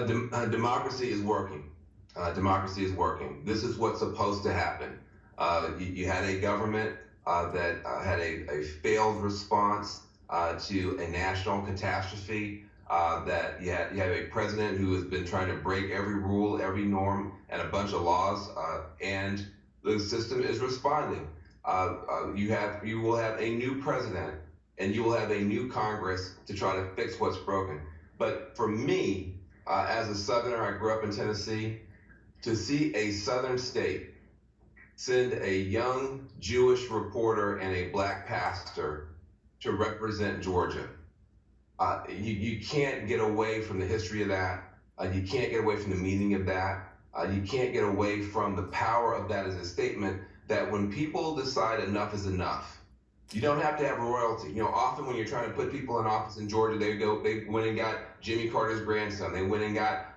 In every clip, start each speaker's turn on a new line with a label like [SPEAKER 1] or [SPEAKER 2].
[SPEAKER 1] Democracy is working. Democracy is working. This is what's supposed to happen. You had a government that had a failed response to a national catastrophe. That you have a president who has been trying to break every rule, every norm, and a bunch of laws, and the system is responding. You will have a new president, and you will have a new Congress to try to fix what's broken. But for me, as a Southerner, I grew up in Tennessee, to see a Southern state send a young Jewish reporter and a black pastor to represent Georgia. You can't get away from the history of that. You can't get away from the meaning of that. You can't get away from the power of that as a statement that when people decide enough is enough, you don't have to have royalty. You know, often when you're trying to put people in office in Georgia, they went and got Jimmy Carter's grandson. They went and got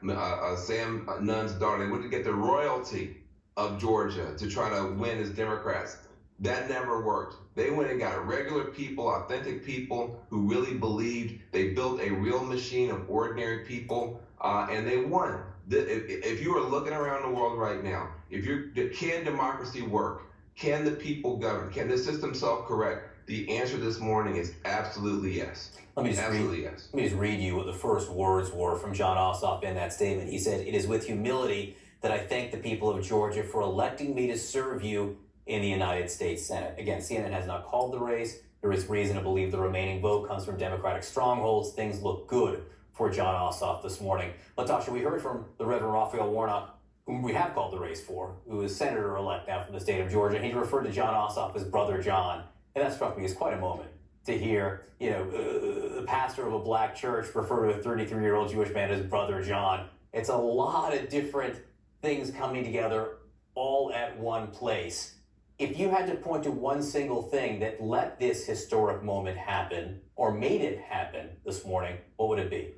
[SPEAKER 1] Sam Nunn's daughter. They went to get the royalty of Georgia to try to win as Democrats. That never worked. They went and got regular people, authentic people who really believed. They built a real machine of ordinary people, and they won. If you are looking around the world right now, can democracy work? Can the people govern? Can the system self-correct? The answer this morning is absolutely yes.
[SPEAKER 2] Let me just read you what the first words were from Jon Ossoff in that statement. He said, "It is with humility that I thank the people of Georgia for electing me to serve you in the United States Senate." Again, CNN has not called the race. There is reason to believe the remaining vote comes from Democratic strongholds. Things look good for Jon Ossoff this morning. Latasha, we heard from the Reverend Raphael Warnock, whom we have called the race for, who is senator-elect now from the state of Georgia. He referred to Jon Ossoff as Brother John, and that struck me as quite a moment to hear, the pastor of a black church refer to a 33-year-old Jewish man as Brother John. It's a lot of different things coming together all at one place. If you had to point to one single thing that let this historic moment happen or made it happen this morning, what would it be?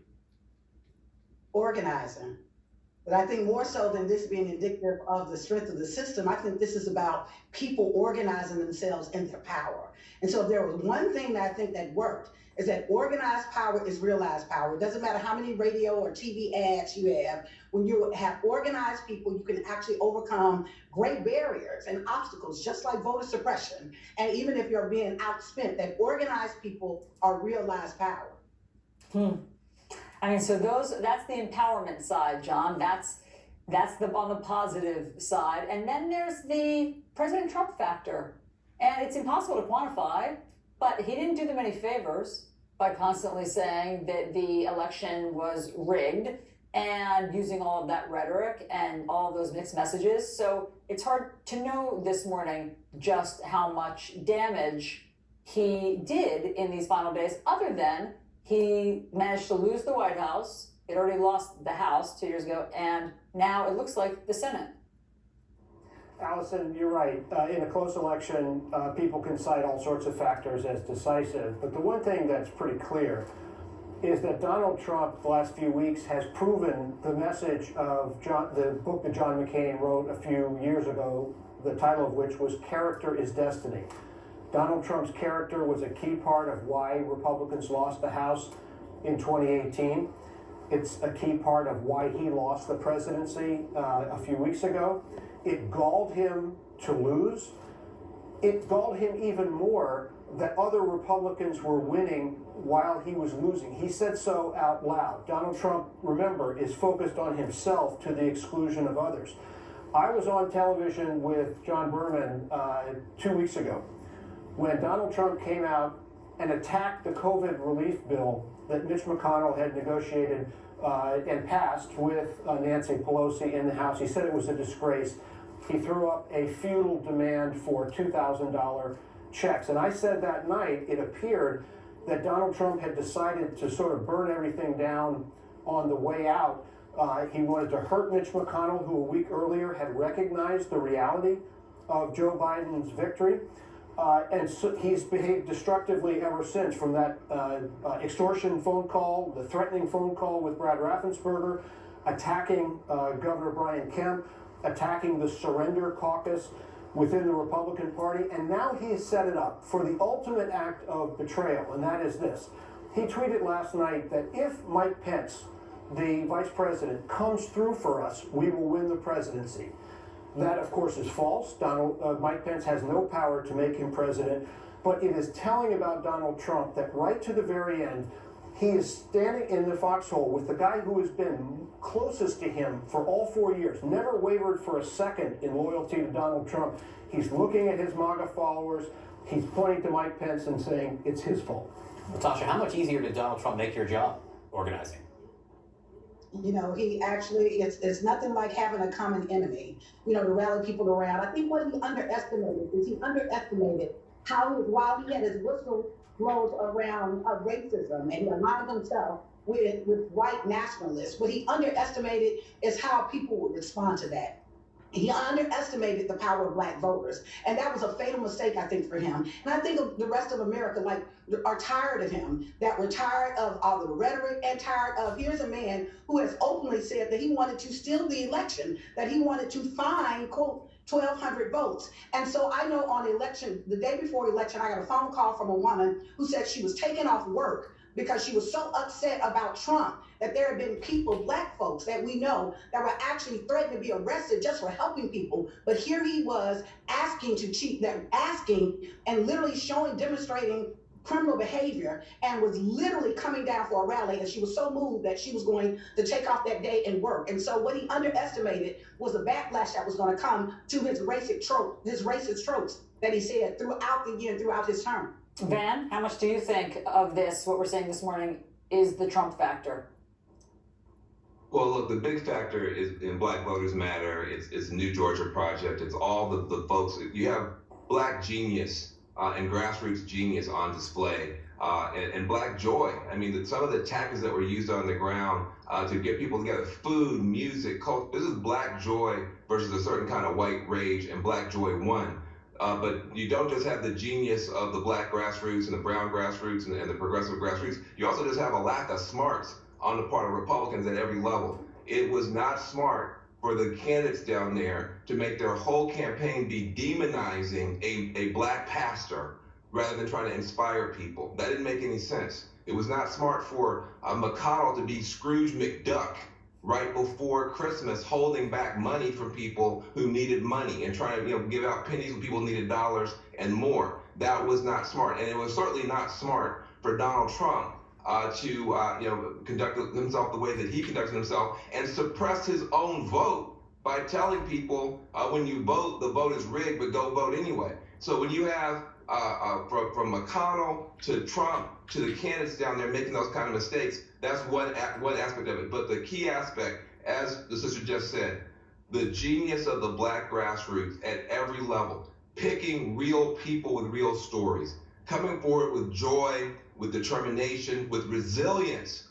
[SPEAKER 3] Organizing. But I think more so than this being indicative of the strength of the system, I think this is about people organizing themselves in their power. And so if there was one thing that I think that worked, is that organized power is realized power. It doesn't matter how many radio or TV ads you have. When you have organized people, you can actually overcome great barriers and obstacles, just like voter suppression. And even if you're being outspent, that organized people are realized power.
[SPEAKER 4] I mean, so that's the empowerment side, John. That's on the positive side. And then there's the President Trump factor. And it's impossible to quantify, but he didn't do them any favors by constantly saying that the election was rigged and using all of that rhetoric and all of those mixed messages. So it's hard to know this morning just how much damage he did in these final days, other than he managed to lose the White House. It already lost the House 2 years ago, and now it looks like the Senate.
[SPEAKER 5] Allison, you're right. In a close election, people can cite all sorts of factors as decisive. But the one thing that's pretty clear is that Donald Trump, the last few weeks, has proven the message of the book that John McCain wrote a few years ago, the title of which was Character is Destiny. Donald Trump's character was a key part of why Republicans lost the House in 2018. It's a key part of why he lost the presidency a few weeks ago. It galled him to lose. It galled him even more that other Republicans were winning while he was losing. He said so out loud. Donald Trump, remember, is focused on himself to the exclusion of others. I was on television with John Berman 2 weeks ago when Donald Trump came out and attacked the COVID relief bill that Mitch McConnell had negotiated and passed with Nancy Pelosi in the House. He said it was a disgrace. He threw up a futile demand for $2,000 checks. And I said that night, it appeared that Donald Trump had decided to sort of burn everything down on the way out. He wanted to hurt Mitch McConnell, who a week earlier had recognized the reality of Joe Biden's victory. And so he's behaved destructively ever since, from that extortion phone call, the threatening phone call with Brad Raffensperger, attacking Governor Brian Kemp, attacking the Surrender Caucus within the Republican Party. And now he's set it up for the ultimate act of betrayal, and that is this. He tweeted last night that if Mike Pence the vice president comes through for us, we will win the presidency. That, of course, is false. Mike Pence has no power to make him president, but it is telling about Donald Trump that right to the very end, he is standing in the foxhole with the guy who has been closest to him for all 4 years, never wavered for a second in loyalty to Donald Trump. He's looking at his MAGA followers, he's pointing to Mike Pence and saying it's his fault.
[SPEAKER 2] Natasha, how much easier did Donald Trump make your job organizing?
[SPEAKER 3] You know, he actually, it's nothing like having a common enemy, you know, to rally people around. I think what he underestimated is he underestimated how, while he had his whistle blows around racism and he aligned himself with white nationalists, what he underestimated is how people would respond to that. He underestimated the power of Black voters. And that was a fatal mistake, I think, for him. And I think the rest of America, like, are tired of him, that we're tired of all of the rhetoric and tired of, here's a man who has openly said that he wanted to steal the election, that he wanted to find, quote, 1,200 votes. And so I know on election, the day before election, I got a phone call from a woman who said she was taken off work because she was so upset about Trump that there have been people, Black folks that we know, that were actually threatened to be arrested just for helping people. But here he was asking to cheat, asking and literally demonstrating criminal behavior, and was literally coming down for a rally, and she was so moved that she was going to take off that day and work. And so what he underestimated was the backlash that was going to come to his racist tropes that he said throughout the year, throughout his term.
[SPEAKER 4] Van, how much do you think of this, what we're saying this morning, is the Trump factor?
[SPEAKER 1] Well, look, the big factor is in Black Voters Matter. It's the New Georgia Project. It's all the folks. You have Black genius and grassroots genius on display, and Black joy. I mean, some of the tactics that were used on the ground to get people together, food, music, culture. This is Black joy versus a certain kind of white rage, and Black joy won. But you don't just have the genius of the Black grassroots and the brown grassroots and the progressive grassroots. You also just have a lack of smarts on the part of Republicans at every level. It was not smart for the candidates down there to make their whole campaign be demonizing a Black pastor rather than trying to inspire people. That didn't make any sense. It was not smart for McConnell to be Scrooge McDuck right before Christmas, holding back money from people who needed money and trying to give out pennies when people needed dollars and more. That was not smart. And it was certainly not smart for Donald Trump to conduct himself the way that he conducted himself and suppress his own vote by telling people when you vote, the vote is rigged, but go vote anyway. So when you have from McConnell to Trump to the candidates down there making those kind of mistakes, that's one aspect of it. But the key aspect, as the sister just said, the genius of the Black grassroots at every level, picking real people with real stories, coming forward with joy, with determination, with resilience.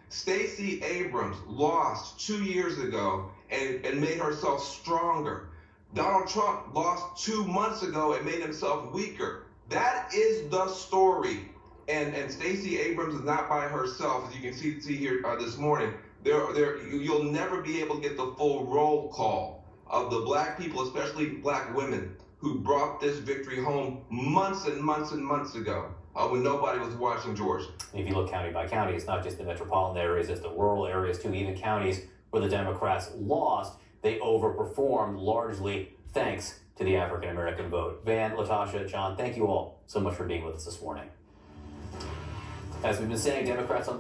[SPEAKER 1] Stacey Abrams lost 2 years ago and made herself stronger. Donald Trump lost 2 months ago and made himself weaker. That is the story. And Stacey Abrams is not by herself, as you can see here this morning. You'll never be able to get the full roll call of the Black people, especially Black women, who brought this victory home months and months and months ago when nobody was watching George.
[SPEAKER 2] If you look county by county, it's not just the metropolitan areas, it's the rural areas too. Even counties where the Democrats lost, they overperformed largely thanks to the African American vote. Van, Latasha, John, thank you all so much for being with us this morning. As we've been saying, Democrats on